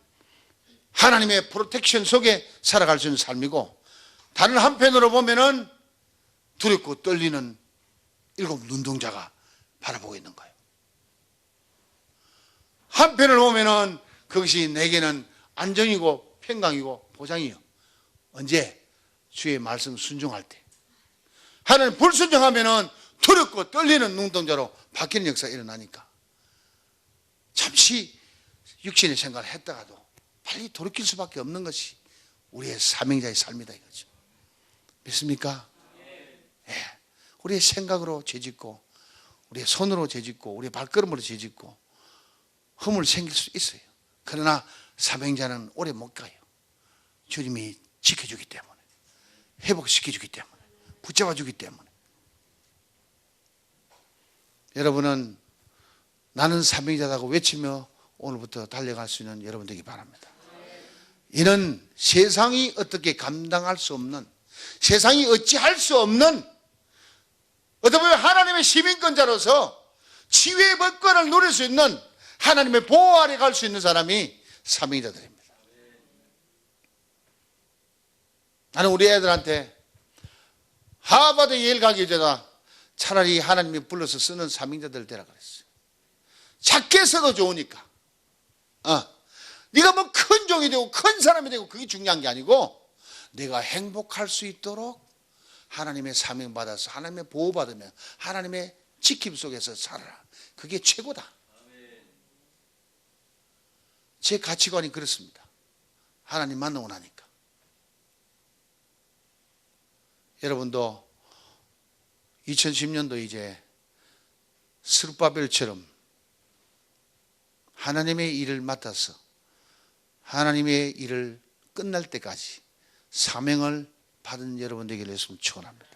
하나님의 프로텍션 속에 살아갈 수 있는 삶이고, 다른 한편으로 보면은 두렵고 떨리는 7 눈동자가 바라보고 있는 거예요. 한편을 보면은 그것이 내게는 안정이고 평강이고 보장이요. 언제? 주의 말씀 순종할 때. 하나님 불순종하면은 두렵고 떨리는 눈동자로 바뀌는 역사가 일어나니까 잠시 육신의 생각을 했다가도 빨리 돌이킬 수밖에 없는 것이 우리의 사명자의 삶이다 이거죠. 믿습니까? 예. 우리의 생각으로 죄짓고 우리의 손으로 죄짓고 우리의 발걸음으로 죄짓고 허물 생길 수 있어요. 그러나 사명자는 오래 못 가요. 주님이 지켜주기 때문에, 회복시켜주기 때문에, 붙잡아주기 때문에. 여러분은 나는 사명자라고 외치며 오늘부터 달려갈 수 있는 여러분 되기 바랍니다. 이는 세상이 어떻게 감당할 수 없는, 세상이 어찌할 수 없는, 어떻게 보면 하나님의 시민권자로서 치유의 법권을 누릴 수 있는, 하나님의 보호 아래 갈 수 있는 사람이 사명자들입니다. 나는 우리 애들한테 하버드 예일 가기 전에 차라리 하나님이 불러서 쓰는 사명자들 되라 그랬어요. 작게 써도 좋으니까. 네가 뭐 큰 종이 되고 큰 사람이 되고 그게 중요한 게 아니고, 내가 행복할 수 있도록 하나님의 사명 받아서 하나님의 보호 받으며 하나님의 지킴 속에서 살아라. 그게 최고다. 제 가치관이 그렇습니다. 하나님 만나고 나니까. 여러분도 2010년도 이제 스룹바벨처럼 하나님의 일을 맡아서 하나님의 일을 끝날 때까지 사명을 받은 여러분 되기를 했으면 축원합니다.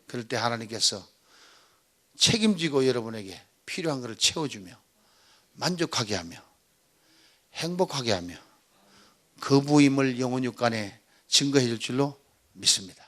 그럴 때 하나님께서 책임지고 여러분에게 필요한 것을 채워주며 만족하게 하며 행복하게 하며 그 부임을 영원 육간에 증거해 줄 줄로 믿습니다.